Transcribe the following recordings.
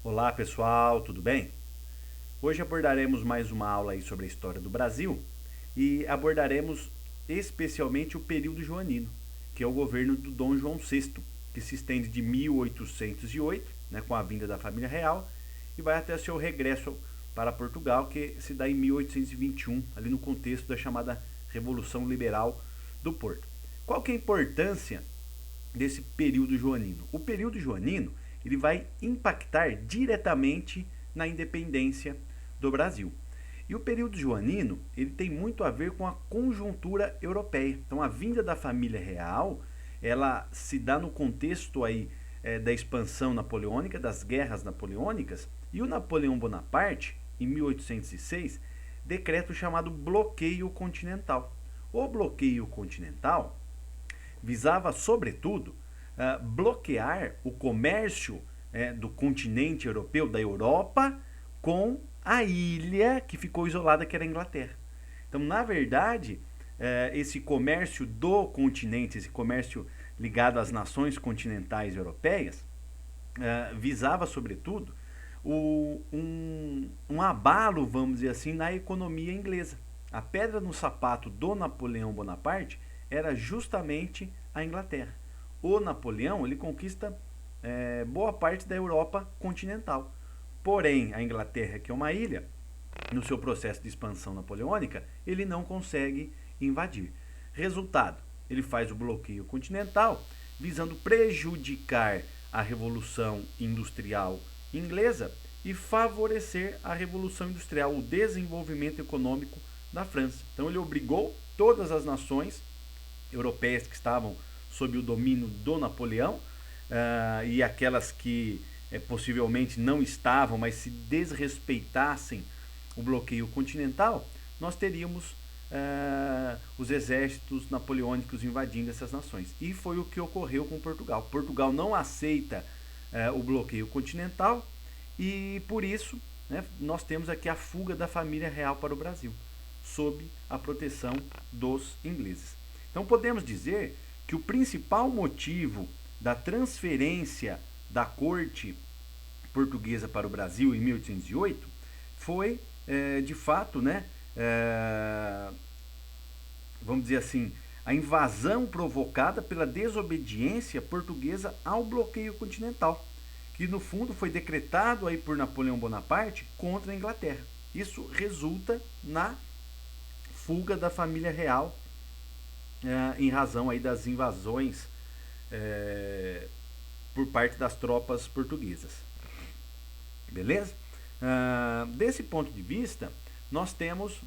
Olá pessoal, tudo bem? Hoje abordaremos mais uma aula aí sobre a história do Brasil e abordaremos especialmente o período joanino, que é o governo do Dom João VI, que se estende de 1808, né, com a vinda da família real, e vai até seu regresso para Portugal, que se dá em 1821, ali no contexto da chamada Revolução Liberal do Porto. Qual que é a importância desse período joanino? O período joanino ele vai impactar diretamente na independência do Brasil. E o período joanino ele tem muito a ver com a conjuntura europeia. Então a vinda da família real ela se dá no contexto aí da expansão napoleônica, das guerras napoleônicas, e o Napoleão Bonaparte, em 1806, decreta o chamado bloqueio continental. O bloqueio continental visava, sobretudo, bloquear o comércio do continente europeu, da Europa, com a ilha que ficou isolada, que era a Inglaterra. Então, na verdade, esse comércio do continente, esse comércio ligado às nações continentais europeias, visava, sobretudo, um abalo, vamos dizer assim, na economia inglesa. A pedra no sapato do Napoleão Bonaparte era justamente a Inglaterra. O Napoleão ele conquista boa parte da Europa continental. Porém, a Inglaterra, que é uma ilha, no seu processo de expansão napoleônica, ele não consegue invadir. Resultado, ele faz o bloqueio continental, visando prejudicar a Revolução Industrial Inglesa e favorecer a Revolução Industrial, o desenvolvimento econômico da França. Então ele obrigou todas as nações europeias que estavam sob o domínio do Napoleão e aquelas que possivelmente não estavam, mas se desrespeitassem o bloqueio continental, nós teríamos os exércitos napoleônicos invadindo essas nações. E foi o que ocorreu com Portugal. Portugal não aceita o bloqueio continental e por isso nós temos aqui a fuga da família real para o Brasil, sob a proteção dos ingleses. Então podemos dizer que o principal motivo da transferência da corte portuguesa para o Brasil em 1808 foi, de fato, vamos dizer assim, a invasão provocada pela desobediência portuguesa ao bloqueio continental, que no fundo foi decretado aí por Napoleão Bonaparte contra a Inglaterra. Isso resulta na fuga da família real em razão aí das invasões por parte das tropas portuguesas. Beleza? Desse ponto de vista, nós temos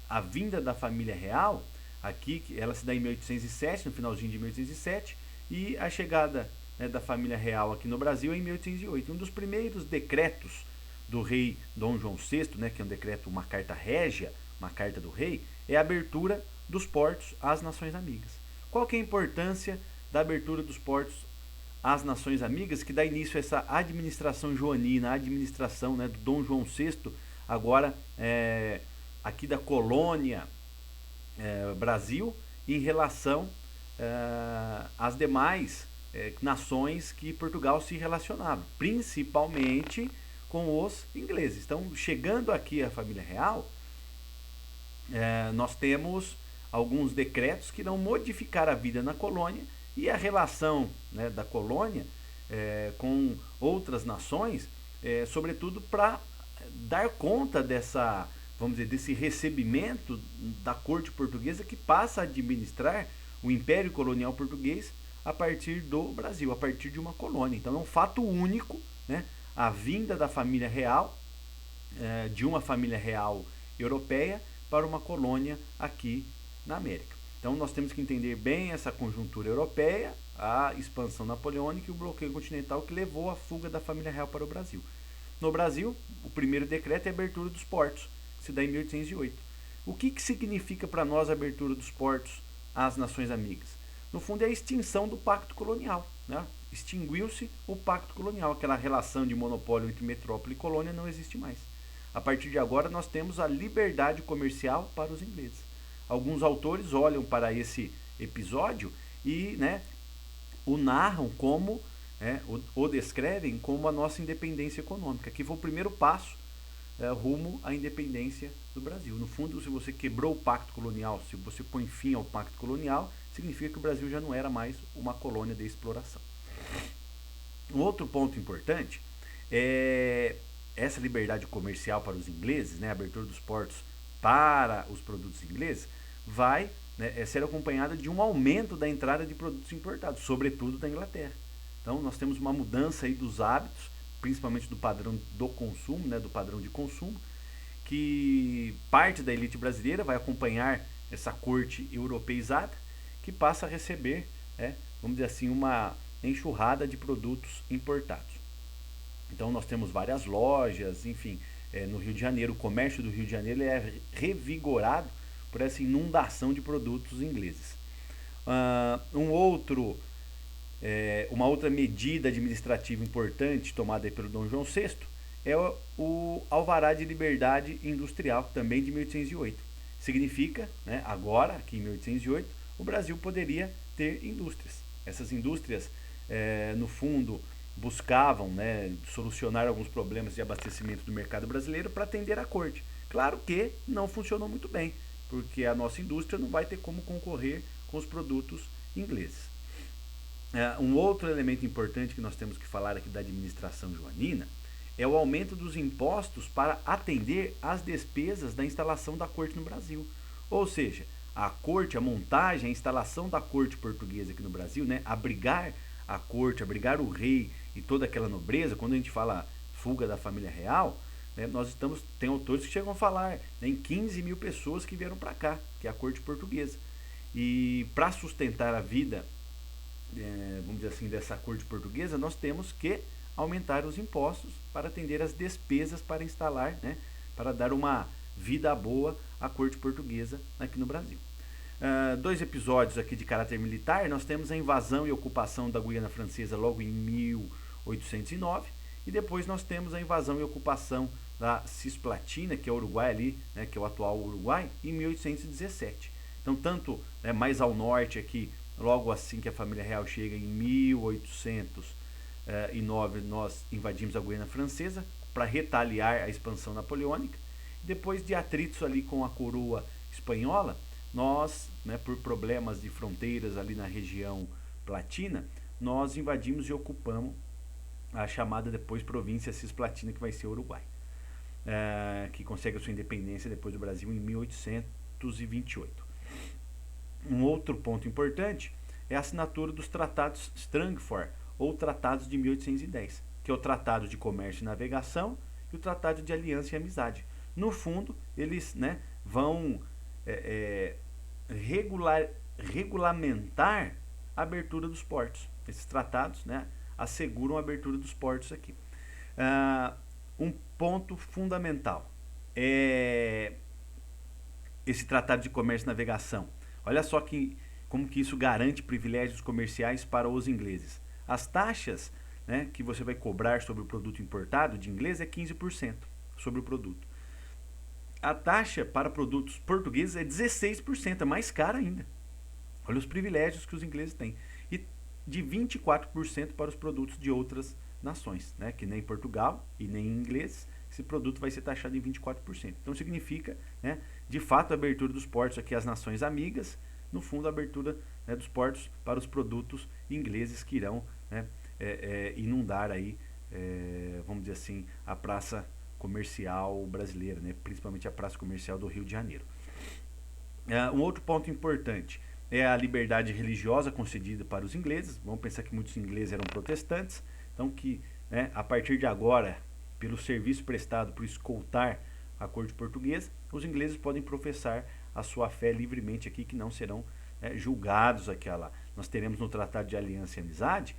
a vinda da família real, aqui ela se dá em 1807, no finalzinho de 1807, e a chegada da família real aqui no Brasil em 1808. Um dos primeiros decretos do rei Dom João VI, que é um decreto, uma carta régia, uma carta do rei, é a abertura dos portos às nações amigas. Qual que é a importância da abertura dos portos às nações amigas, que dá início a essa administração joanina, a administração do Dom João VI, agora aqui da colônia Brasil, em relação às demais nações que Portugal se relacionava, principalmente com os ingleses. Então, chegando aqui a família real, nós temos alguns decretos que irão modificar a vida na colônia e a relação da colônia com outras nações, sobretudo para dar conta dessa, vamos dizer, desse recebimento da corte portuguesa que passa a administrar o Império Colonial Português a partir do Brasil, a partir de uma colônia. Então é um fato único, a vinda da família real, de uma família real europeia para uma colônia aqui na América. Então nós temos que entender bem essa conjuntura europeia, a expansão napoleônica e o bloqueio continental que levou à fuga da família real para o Brasil. No Brasil, o primeiro decreto é a abertura dos portos, que se dá em 1808. O que significa para nós a abertura dos portos às nações amigas? No fundo é a extinção do pacto colonial. Extinguiu-se o pacto colonial, aquela relação de monopólio entre metrópole e colônia não existe mais. A partir de agora nós temos a liberdade comercial para os ingleses. Alguns autores olham para esse episódio e o narram como o descrevem como a nossa independência econômica, que foi o primeiro passo rumo à independência do Brasil. No fundo, se você quebrou o pacto colonial, se você põe fim ao pacto colonial, significa que o Brasil já não era mais uma colônia de exploração. Um outro ponto importante é essa liberdade comercial para os ingleses, a abertura dos portos para os produtos ingleses, vai ser acompanhada de um aumento da entrada de produtos importados, sobretudo da Inglaterra. Então nós temos uma mudança aí dos hábitos, principalmente do padrão do consumo, do padrão de consumo, que parte da elite brasileira vai acompanhar essa corte europeizada, que passa a receber, vamos dizer assim, uma enxurrada de produtos importados. Então nós temos várias lojas, enfim, no Rio de Janeiro, o comércio do Rio de Janeiro é revigorado por essa inundação de produtos ingleses. Uma outra medida administrativa importante tomada pelo Dom João VI é o Alvará de Liberdade Industrial, também de 1808. Significa, agora, aqui em 1808, o Brasil poderia ter indústrias. Essas indústrias, no fundo, buscavam solucionar alguns problemas de abastecimento do mercado brasileiro para atender a corte. Claro que não funcionou muito bem, porque a nossa indústria não vai ter como concorrer com os produtos ingleses. Um outro elemento importante que nós temos que falar aqui da administração joanina é o aumento dos impostos para atender às despesas da instalação da corte no Brasil. Ou seja, a corte, a montagem, a instalação da corte portuguesa aqui no Brasil, abrigar a corte, abrigar o rei e toda aquela nobreza. Quando a gente fala fuga da família real, tem autores que chegam a falar em 15 mil pessoas que vieram para cá, que é a corte portuguesa. E para sustentar a vida, vamos dizer assim, dessa corte portuguesa, nós temos que aumentar os impostos para atender as despesas para instalar, para dar uma vida boa à corte portuguesa aqui no Brasil. 2 episódios aqui de caráter militar. Nós temos a invasão e ocupação da Guiana Francesa logo em 1809, e depois nós temos a invasão e ocupação da Cisplatina, que é o Uruguai ali, que é o atual Uruguai, em 1817. Então, tanto mais ao norte aqui, logo assim que a família real chega em 1809, nós invadimos a Guiana Francesa para retaliar a expansão napoleônica. Depois de atritos ali com a coroa espanhola, nós, por problemas de fronteiras ali na região platina, nós invadimos e ocupamos a chamada depois província Cisplatina, que vai ser o Uruguai, que consegue a sua independência depois do Brasil em 1828. Um outro ponto importante é a assinatura dos tratados Strangford, ou tratados de 1810, que é o Tratado de Comércio e Navegação e o Tratado de Aliança e Amizade. No fundo, eles vão regulamentar a abertura dos portos. Esses tratados asseguram a abertura dos portos aqui. Um ponto fundamental é esse Tratado de Comércio e Navegação. Olha só como que isso garante privilégios comerciais para os ingleses. As taxas que você vai cobrar sobre o produto importado de inglês é 15% sobre o produto. A taxa para produtos portugueses é 16%, é mais cara ainda. Olha os privilégios que os ingleses têm. E de 24% para os produtos de outras nações, que nem Portugal e nem inglês, esse produto vai ser taxado em 24%. Então significa, de fato, a abertura dos portos aqui às nações amigas, no fundo a abertura dos portos para os produtos ingleses que irão inundar aí, vamos dizer assim, a praça comercial brasileira, principalmente a praça comercial do Rio de Janeiro. Um outro ponto importante é a liberdade religiosa concedida para os ingleses. Vamos pensar que muitos ingleses eram protestantes, então que a partir de agora, pelo serviço prestado por escoltar a corte portuguesa, os ingleses podem professar a sua fé livremente aqui, que não serão julgados aqui lá. Nós teremos no Tratado de Aliança e Amizade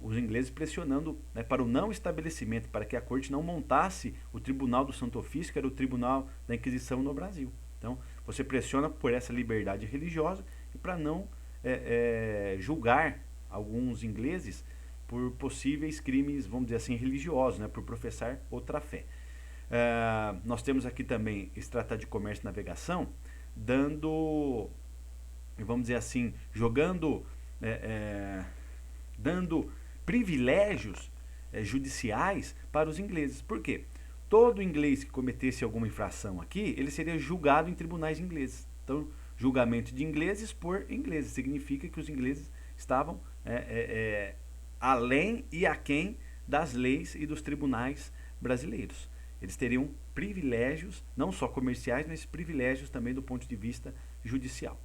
os ingleses pressionando para o não estabelecimento, para que a corte não montasse o Tribunal do Santo Ofício, que era o Tribunal da Inquisição no Brasil. Então, você pressiona por essa liberdade religiosa e para não julgar alguns ingleses por possíveis crimes, vamos dizer assim, religiosos, por professar outra fé. Nós temos aqui também esse Tratado de Comércio e Navegação, dando, vamos dizer assim, dando privilégios judiciais para os ingleses. Por quê? Todo inglês que cometesse alguma infração aqui, ele seria julgado em tribunais ingleses. Então, julgamento de ingleses por ingleses. Significa que os ingleses estavam além e aquém das leis e dos tribunais brasileiros. Eles teriam privilégios, não só comerciais, mas privilégios também do ponto de vista judicial.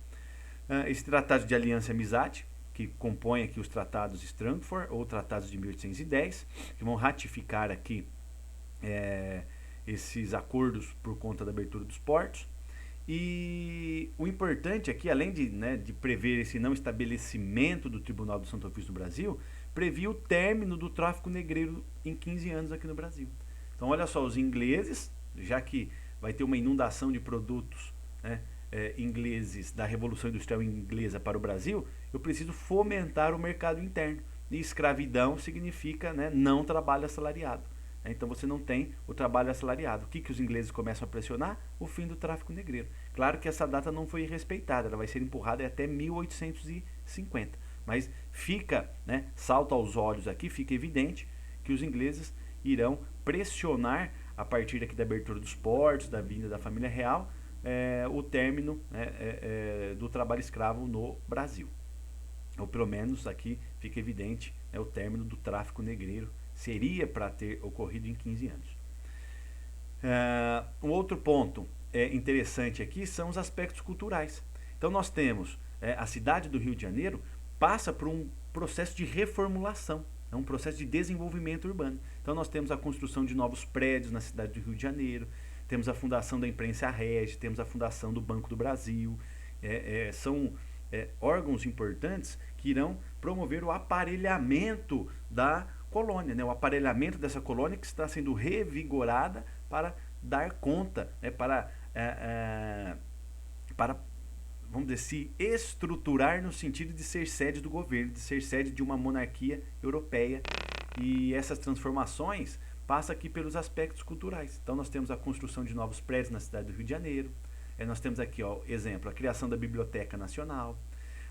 Esse tratado de aliança e amizade, que compõe aqui os tratados de Frankfurt ou tratados de 1810, que vão ratificar aqui esses acordos por conta da abertura dos portos. E o importante aqui, além de prever esse não estabelecimento do Tribunal do Santo Ofício no Brasil, previa o término do tráfico negreiro em 15 anos aqui no Brasil. Então, olha só, os ingleses, já que vai ter uma inundação de produtos ingleses da Revolução Industrial Inglesa para o Brasil, eu preciso fomentar o mercado interno. E escravidão significa não trabalho assalariado. Então você não tem o trabalho assalariado. O que os ingleses começam a pressionar? O fim do tráfico negreiro. Claro que essa data não foi respeitada, ela vai ser empurrada até 1850. Mas fica, salta aos olhos aqui, fica evidente que os ingleses irão pressionar, a partir daqui da abertura dos portos, da vinda da família real, o término do trabalho escravo no Brasil. Ou pelo menos aqui fica evidente o término do tráfico negreiro. Seria para ter ocorrido em 15 anos. Um outro ponto interessante aqui são os aspectos culturais. Então nós temos a cidade do Rio de Janeiro passa por um processo de reformulação, um processo de desenvolvimento urbano. Então nós temos a construção de novos prédios na cidade do Rio de Janeiro, temos a fundação da Imprensa Regi, temos a fundação do Banco do Brasil, são órgãos importantes que irão promover o aparelhamento da colônia, o aparelhamento dessa colônia que está sendo revigorada para dar conta, para vamos dizer, se estruturar no sentido de ser sede do governo, de ser sede de uma monarquia europeia. E essas transformações passam aqui pelos aspectos culturais. Então nós temos a construção de novos prédios na cidade do Rio de Janeiro, nós temos aqui, exemplo, a criação da Biblioteca Nacional,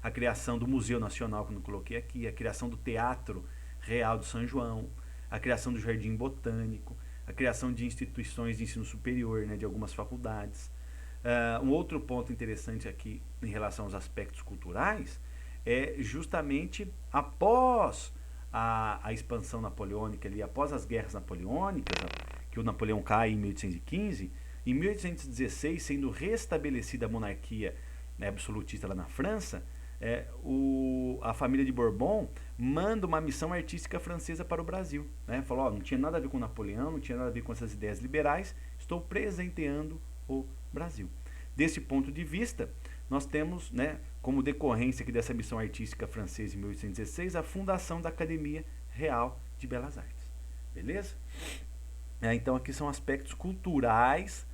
a criação do Museu Nacional, que eu não coloquei aqui, a criação do Teatro Real do São João, a criação do Jardim Botânico, a criação de instituições de ensino superior, de algumas faculdades. Um outro ponto interessante aqui em relação aos aspectos culturais é justamente após a expansão napoleônica, após as guerras napoleônicas, que o Napoleão cai em 1815, em 1816, sendo restabelecida a monarquia absolutista lá na França, a família de Bourbon manda uma missão artística francesa para o Brasil. Falou, não tinha nada a ver com Napoleão, não tinha nada a ver com essas ideias liberais, estou presenteando o Brasil. Desse ponto de vista, nós temos, como decorrência aqui dessa missão artística francesa em 1816, a fundação da Academia Real de Belas Artes. Beleza? Então aqui são aspectos culturais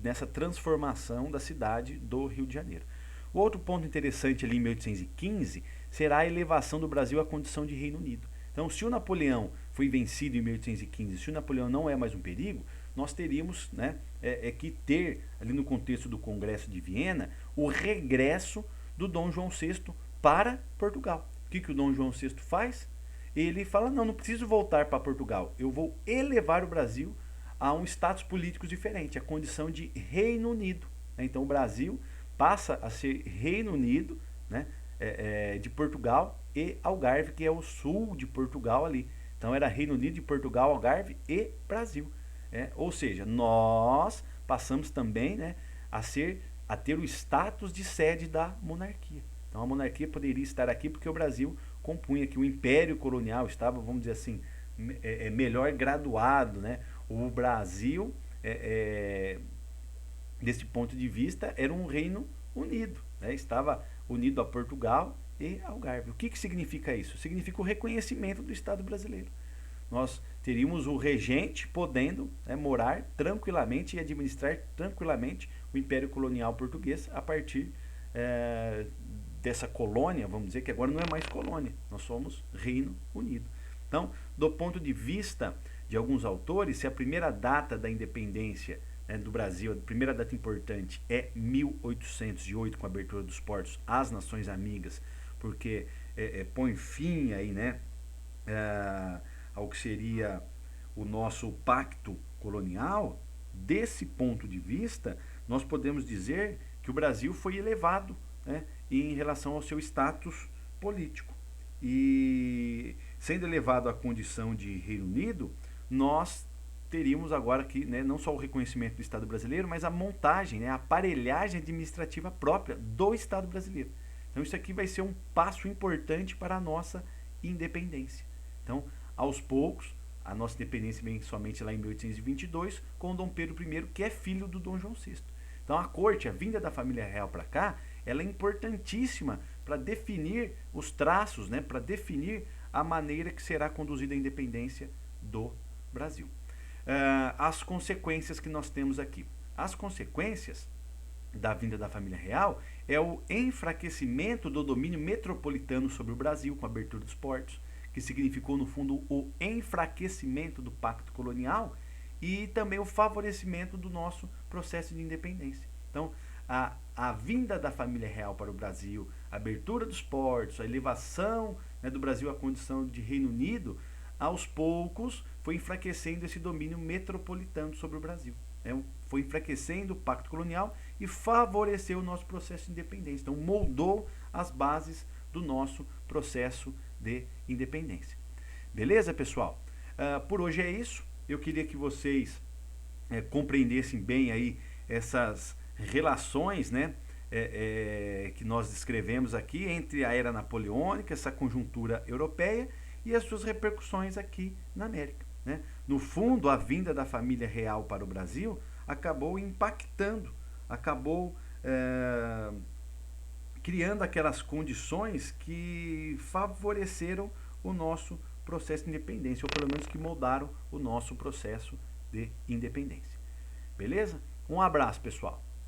nessa transformação da cidade do Rio de Janeiro. O outro ponto interessante ali em 1815 será a elevação do Brasil à condição de Reino Unido. Então, se o Napoleão foi vencido em 1815, se o Napoleão não é mais um perigo, nós teríamos que ter, ali no contexto do Congresso de Viena, o regresso do Dom João VI para Portugal. O que o Dom João VI faz? Ele fala, não preciso voltar para Portugal, eu vou elevar o Brasil a um status político diferente, a condição de Reino Unido. Então, o Brasil passa a ser Reino Unido, de Portugal e Algarve, que é o sul de Portugal ali. Então era Reino Unido de Portugal, Algarve e Brasil. Ou seja, nós passamos também a ter o status de sede da monarquia. Então a monarquia poderia estar aqui porque o Brasil compunha que o Império Colonial estava, vamos dizer assim, melhor graduado. O Brasil, desse ponto de vista, era um Reino Unido, estava unido a Portugal e Algarve. O que significa isso? Significa o reconhecimento do Estado brasileiro. Nós teríamos o regente podendo morar tranquilamente e administrar tranquilamente o Império Colonial Português a partir dessa colônia, vamos dizer que agora não é mais colônia, nós somos Reino Unido. Então, do ponto de vista de alguns autores, se a primeira data da independência do Brasil, a primeira data importante é 1808, com a abertura dos portos às nações amigas, porque põe fim aí, ao que seria o nosso pacto colonial, desse ponto de vista, nós podemos dizer que o Brasil foi elevado, né, em relação ao seu status político. E sendo elevado à condição de Reino Unido, nós teríamos agora aqui, né, não só o reconhecimento do Estado brasileiro, mas a montagem, né, a aparelhagem administrativa própria do Estado brasileiro. Então isso aqui vai ser um passo importante para a nossa independência. Então, aos poucos, a nossa independência vem somente lá em 1822, com Dom Pedro I, que é filho do Dom João VI. Então a corte, a vinda da família real para cá, ela é importantíssima para definir os traços, né, para definir a maneira que será conduzida a independência do Brasil. As consequências que nós temos aqui. As consequências da vinda da família real é o enfraquecimento do domínio metropolitano sobre o Brasil, com a abertura dos portos, que significou, no fundo, o enfraquecimento do pacto colonial e também o favorecimento do nosso processo de independência. Então, a vinda da família real para o Brasil, a abertura dos portos, a elevação, né, do Brasil à condição de Reino Unido, aos poucos foi enfraquecendo esse domínio metropolitano sobre o Brasil. Né? Foi enfraquecendo o pacto colonial e favoreceu o nosso processo de independência. Então, moldou as bases do nosso processo de independência. Beleza, pessoal? Por hoje é isso. Eu queria que vocês compreendessem bem aí essas relações, né, que nós descrevemos aqui entre a era napoleônica, essa conjuntura europeia e as suas repercussões aqui na América. Né? No fundo, a vinda da família real para o Brasil acabou impactando, acabou criando aquelas condições que favoreceram o nosso processo de independência, ou pelo menos que moldaram o nosso processo de independência. Beleza? Um abraço, pessoal.